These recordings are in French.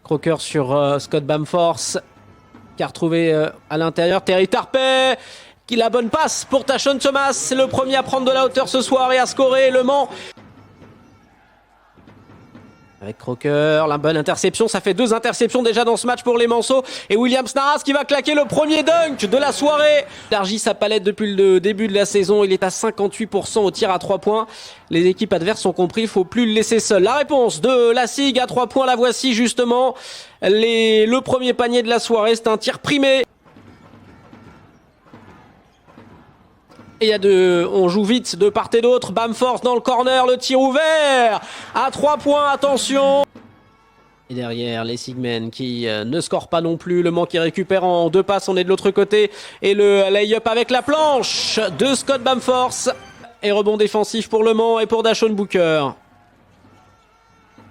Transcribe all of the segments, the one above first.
Crocker sur Scott Bamforce qui a retrouvé à l'intérieur Terry Tarpey qui la bonne passe pour Tashon Thomas. C'est le premier à prendre de la hauteur ce soir et à scorer Le Mans. Avec Crocker, la bonne interception, ça fait 2 interceptions déjà dans ce match pour les Manceaux. Et Williams Naras qui va claquer le premier dunk de la soirée. Il élargit sa palette depuis le début de la saison, il est à 58% au tir à 3 points. Les équipes adverses ont compris, il ne faut plus le laisser seul. La réponse de la SIG à 3 points, la voici justement. Le premier panier de la soirée, c'est un tir primé. Et on joue vite de part et d'autre. Bamforce dans le corner, le tir ouvert à 3 points, attention. Et derrière, les Sigmen qui ne scorent pas non plus. Le Mans qui récupère en 2 passes, on est de l'autre côté. Et le lay-up avec la planche de Scott Bamforce. Et rebond défensif pour Le Mans et pour Dashon Booker.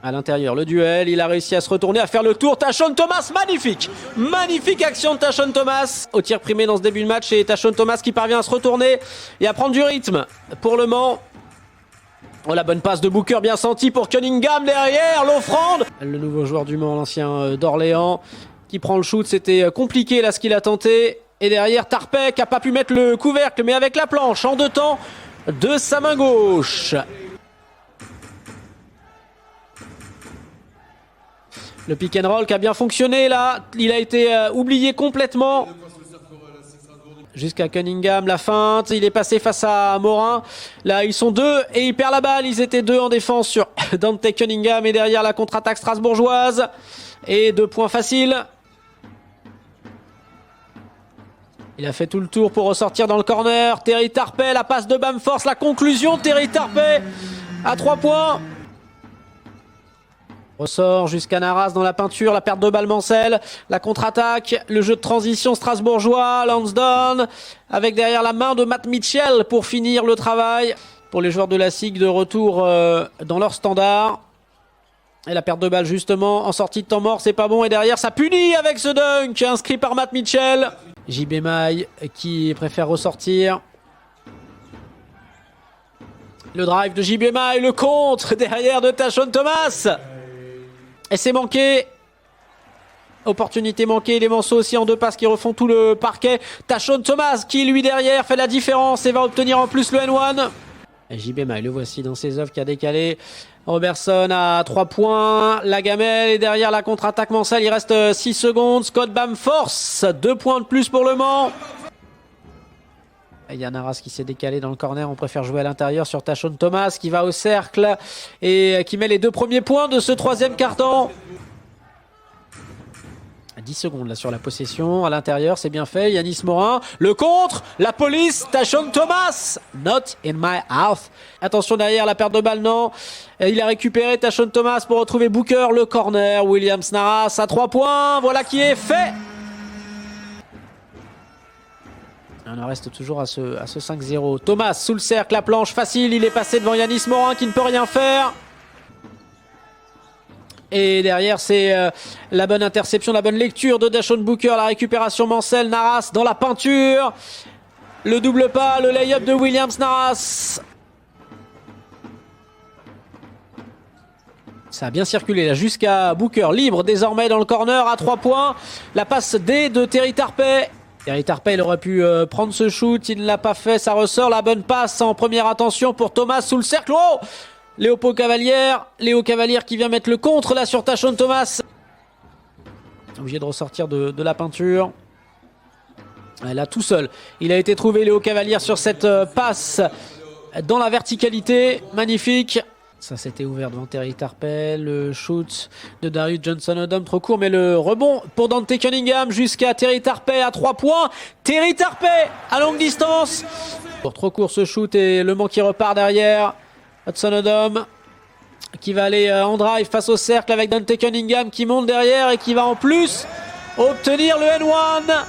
À l'intérieur, le duel, il a réussi à se retourner, à faire le tour. Tashon Thomas, magnifique! Magnifique action de Tashon Thomas au tir primé dans ce début de match. Et Tashon Thomas qui parvient à se retourner et à prendre du rythme pour Le Mans. Oh, la bonne passe de Booker bien sentie pour Cunningham derrière, l'offrande. Le nouveau joueur du Mans, l'ancien d'Orléans, qui prend le shoot. C'était compliqué là ce qu'il a tenté. Et derrière, Tarpey qui n'a pas pu mettre le couvercle, mais avec la planche en 2 temps de sa main gauche. Le pick and roll qui a bien fonctionné là, il a été oublié complètement. Jusqu'à Cunningham, la feinte, il est passé face à Morin. Là, ils sont 2 et il perd la balle. Ils étaient 2 en défense sur Dante Cunningham et derrière la contre-attaque strasbourgeoise. Et 2 points faciles. Il a fait tout le tour pour ressortir dans le corner. Terry Tarpey, la passe de Bamforce, la conclusion. Terry Tarpey à 3 points. Ressort jusqu'à Naras dans la peinture, la perte de balle Mancel, la contre-attaque, le jeu de transition strasbourgeois, Lansdowne, avec derrière la main de Matt Mitchell pour finir le travail. Pour les joueurs de la SIG de retour dans leur standard. Et la perte de balle justement en sortie de temps mort, c'est pas bon. Et derrière ça punit avec ce dunk inscrit par Matt Mitchell. JB Maille qui préfère ressortir. Le drive de JB Maille, le contre derrière de Tashon Thomas. Et c'est manqué. Opportunité manquée. Les Manceaux aussi en 2 passes qui refont tout le parquet. Tashon Thomas qui lui derrière fait la différence et va obtenir en plus le N1. Et JB Maille, le voici dans ses œuvres qui a décalé. Robertson à 3 points. La gamelle et derrière la contre-attaque Mancel. Il reste 6 secondes. Scott Bamforce. 2 points de plus pour Le Mans. Il y a Naras qui s'est décalé dans le corner. On préfère jouer à l'intérieur sur Tashon Thomas qui va au cercle et qui met les 2 premiers points de ce 3e quart-temps. 10 secondes là sur la possession. À l'intérieur, c'est bien fait. Yanis Morin. Le contre. La police. Tashon Thomas. Not in my house. Attention derrière la perte de balle. Non. Il a récupéré Tashon Thomas pour retrouver Booker. Le corner. Williams Naras à 3 points. Voilà qui est fait. On en reste toujours à ce 5-0. Thomas sous le cercle, la planche facile. Il est passé devant Yanis Morin qui ne peut rien faire. Et derrière, c'est la bonne interception, la bonne lecture de Dashon Booker. La récupération Mancel, Naras dans la peinture. Le double pas, le lay-up de Williams Naras. Ça a bien circulé là jusqu'à Booker. Libre désormais dans le corner à 3 points. La passe D de Terry Tarpey. Terry Tarpey, il aurait pu prendre ce shoot, il ne l'a pas fait, ça ressort, la bonne passe en première intention pour Thomas sous le cercle. Oh, Léo Cavalière qui vient mettre le contre là sur Tashon Thomas. Obligé de ressortir de la peinture. Là tout seul, il a été trouvé Léo Cavalière sur cette passe dans la verticalité, magnifique. Ça s'était ouvert devant Terry Tarpey, le shoot de Darius Johnson-Odom trop court, mais le rebond pour Dante Cunningham jusqu'à Terry Tarpey à 3 points. Terry Tarpey à longue distance. Pour trop court ce shoot et Le Mans qui repart derrière. Johnson-Odom qui va aller en drive face au cercle avec Dante Cunningham qui monte derrière et qui va en plus obtenir le N1.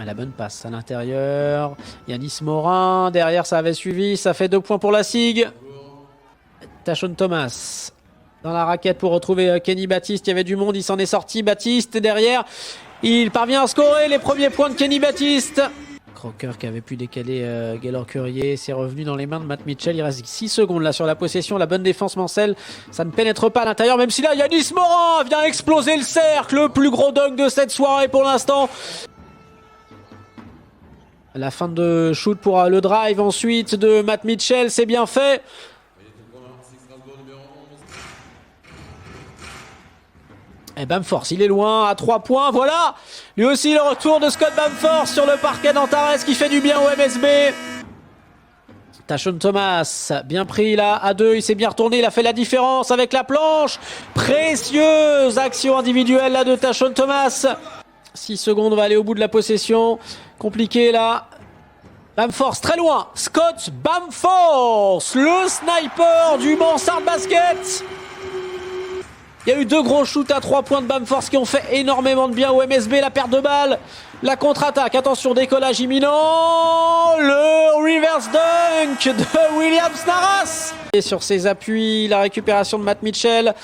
La bonne passe à l'intérieur. Yanis Morin. Derrière, ça avait suivi. Ça fait 2 points pour la SIG. Tashon Thomas dans la raquette pour retrouver Kenny Baptiste. Il y avait du monde. Il s'en est sorti. Baptiste derrière. Il parvient à scorer les premiers points de Kenny Baptiste. Crocker qui avait pu décaler Gaylor Courier, c'est revenu dans les mains de Matt Mitchell. Il reste 6 secondes là sur la possession, la bonne défense Mancel, ça ne pénètre pas à l'intérieur, même si là Yanis Morin vient exploser le cercle, le plus gros dunk de cette soirée pour l'instant. La fin de shoot pour le drive ensuite de Matt Mitchell, c'est bien fait. Et Bamforce, il est loin, à 3 points, voilà. Lui aussi le retour de Scott Bamforce sur le parquet d'Antares qui fait du bien au MSB. Tashon Thomas, bien pris là, à 2, il s'est bien retourné, il a fait la différence avec la planche. Précieuse action individuelle là de Tashon Thomas. 6 secondes, on va aller au bout de la possession. Compliqué là. Bamforce très loin. Scott Bamforce, le sniper du Mansard Basket. Il y a eu 2 gros shoots à 3 points de Bamforce qui ont fait énormément de bien au MSB. La perte de balle, la contre-attaque. Attention, décollage imminent. Le reverse dunk de Williams Naras. Et sur ses appuis, la récupération de Matt Mitchell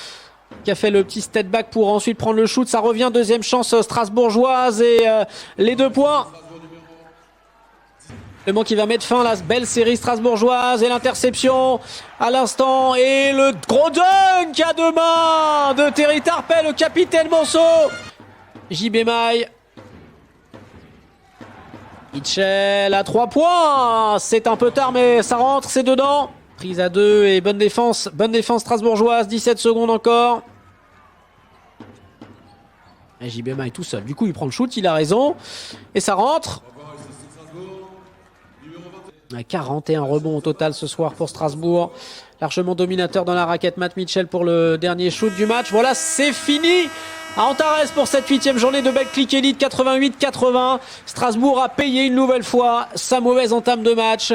qui a fait le petit step back pour ensuite prendre le shoot. Ça revient, deuxième chance strasbourgeoise et les 2 points. Le mot qui va mettre fin à la belle série strasbourgeoise et l'interception à l'instant et le gros dunk à 2 mains de Terry Tarpey, le capitaine Monceau. JB Maille. Mitchell à 3 points. C'est un peu tard mais ça rentre, c'est dedans. Prise à 2 et bonne défense strasbourgeoise, 17 secondes encore. Et JB Maille tout seul. Du coup il prend le shoot, il a raison. Et ça rentre. 41 rebonds au total ce soir pour Strasbourg. Largement dominateur dans la raquette Matt Mitchell pour le dernier shoot du match. Voilà, c'est fini à Antares pour cette 8e journée de Betclic Elite 88-80. Strasbourg a payé une nouvelle fois sa mauvaise entame de match.